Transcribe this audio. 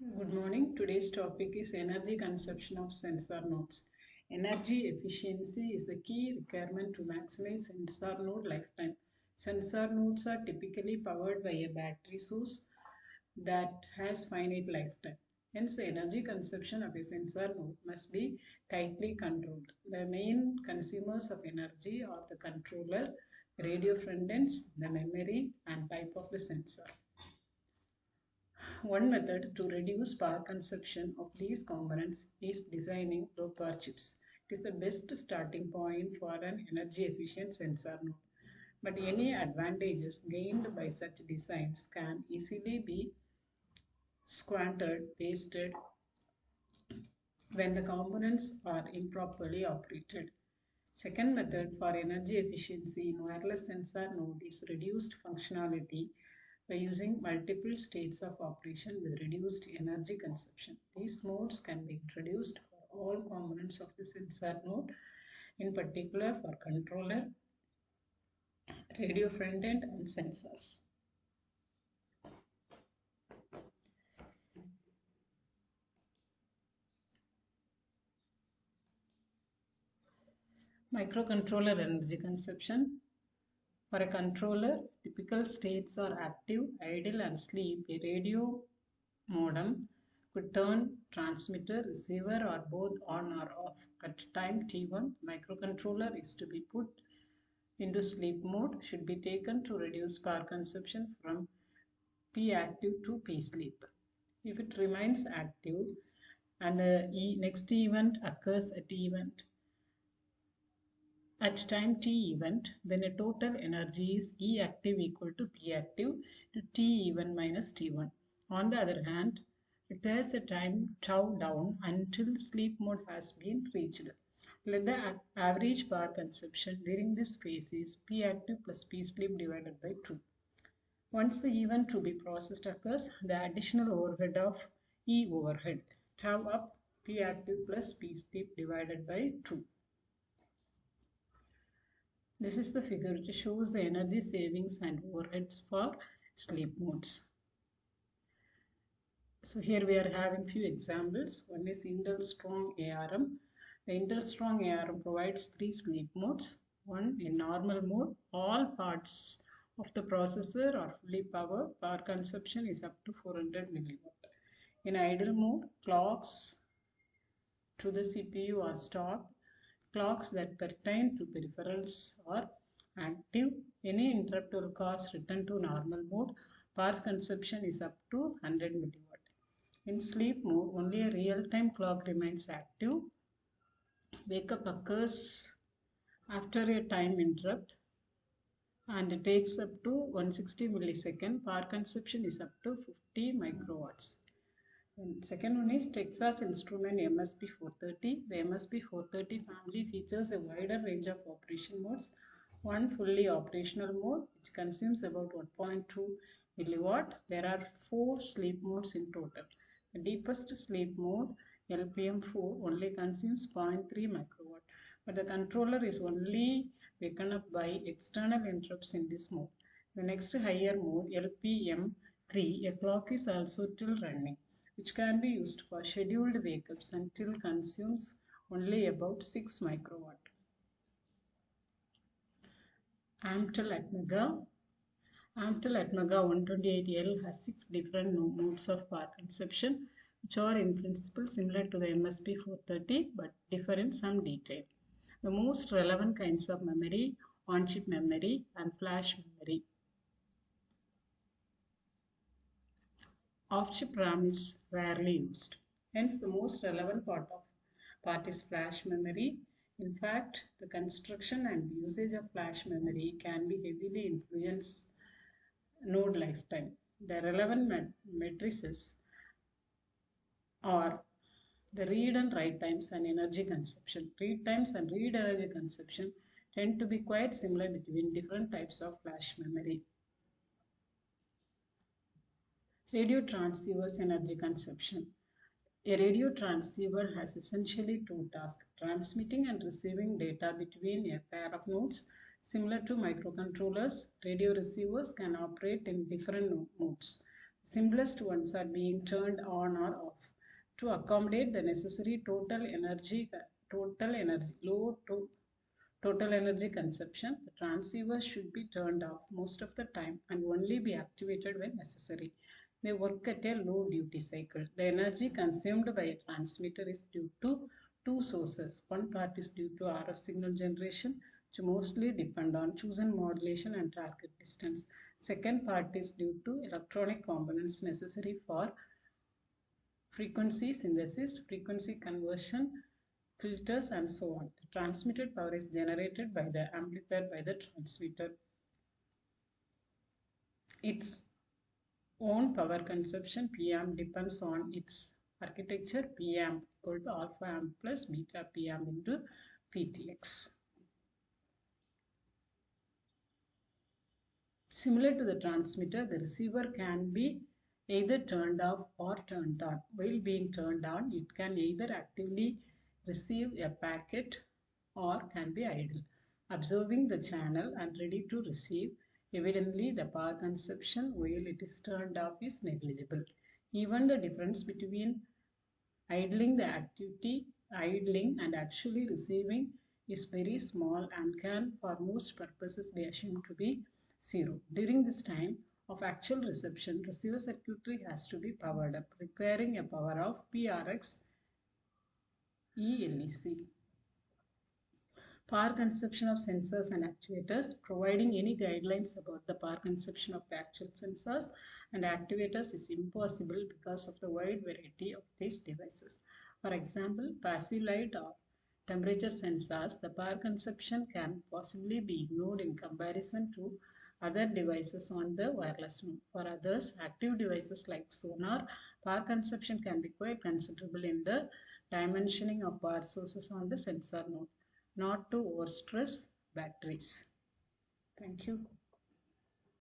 Good morning. Today's topic is energy consumption of sensor nodes. Energy efficiency is the key requirement to maximize sensor node lifetime. Sensor nodes are typically powered by a battery source that has finite lifetime. Hence, the energy consumption of a sensor node must be tightly controlled. The main consumers of energy are the controller, radio front ends, the memory, and type of the sensor. One method to reduce power consumption of these components is designing low power chips. It is the best starting point for an energy efficient sensor node. But any advantages gained by such designs can easily be squandered, wasted when the components are improperly operated. Second method for energy efficiency in wireless sensor node is reduced functionality by using multiple states of operation with reduced energy consumption. These modes can be introduced for all components of the sensor node, in particular for controller, radio front end, and sensors. Microcontroller energy consumption. For a controller, typical states are active, idle, and sleep. A radio modem could turn transmitter, receiver, or both on or off. At time t1, microcontroller is to be put into sleep mode, should be taken to reduce power consumption from P active to P sleep. If it remains active and the next event occurs at time t event, then a total energy is E active equal to P active to T event minus T1. On the other hand, it has a time tau down until sleep mode has been reached. Let the average power consumption during this phase is P active plus P sleep divided by 2. Once the event to be processed occurs, the additional overhead of E overhead, tau up P active plus P sleep divided by 2. This is the figure which shows the energy savings and overheads for sleep modes. So here we are having few examples. One is Intel Strong ARM. The Intel Strong ARM provides 3 sleep modes. One in normal mode, all parts of the processor are fully powered. Power consumption is up to 400 milliwatt. In idle mode, clocks to the CPU are stopped. Clocks that pertain to peripherals are active. Any interrupt will cause return to normal mode. Power consumption is up to 100 milliwatt. In sleep mode, only a real-time clock remains active. Wake up occurs after a time interrupt and it takes up to 160 millisecond. Power consumption is up to 50 microwatts. And second one is Texas Instrument MSP430. The MSP430 family features a wider range of operation modes. One fully operational mode which consumes about 1.2 milliwatt. There are 4 sleep modes in total. The deepest sleep mode LPM4 only consumes 0.3 microwatt, but the controller is only waken up by external interrupts in this mode. The next higher mode LPM3, a clock is also still running, which can be used for scheduled wake-ups until consumes only about 6 microwatt. Amtel Atmega. Amtel Atmega 128L has 6 different modes of power consumption, which are in principle similar to the MSP430 but differ in some detail. The most relevant kinds of memory, on-chip memory and flash memory. Off-chip RAM is rarely used. Hence, the most relevant part is flash memory. In fact, the construction and usage of flash memory can be heavily influence node lifetime. The relevant matrices are the read and write times and energy consumption. Read times and read energy consumption tend to be quite similar between different types of flash memory. Radio transceivers energy consumption. A radio transceiver has essentially 2 tasks, transmitting and receiving data between a pair of nodes. Similar to microcontrollers, radio receivers can operate in different modes. Simplest ones are being turned on or off to accommodate the necessary total energy consumption. The transceivers should be turned off most of the time and only be activated when necessary. They work at a low duty cycle. The energy consumed by a transmitter is due to two sources. One part is due to RF signal generation, which mostly depend on chosen modulation and target distance. Second part is due to electronic components necessary for frequency synthesis, frequency conversion, filters, and so on. The transmitted power is generated by the amplifier by the transmitter. Its own power consumption P-amp depends on its architecture. P-amp equal to alpha amp plus beta P-amp into PTX. Similar to the transmitter, the receiver can be either turned off or turned on. While being turned on, it can either actively receive a packet or can be idle, observing the channel and ready to receive. Evidently, the power consumption while it is turned off is negligible. Even the difference between idling and actually receiving is very small and can for most purposes be assumed to be zero. During this time of actual reception, receiver circuitry has to be powered up, requiring a power of PRX ELEC. Power consumption of sensors and actuators. Providing any guidelines about the power consumption of the actual sensors and actuators is impossible because of the wide variety of these devices. For example, passive light or temperature sensors, the power consumption can possibly be ignored in comparison to other devices on the wireless node. For others, active devices like sonar, power consumption can be quite considerable in the dimensioning of power sources on the sensor node. Not to overstress batteries. Thank you.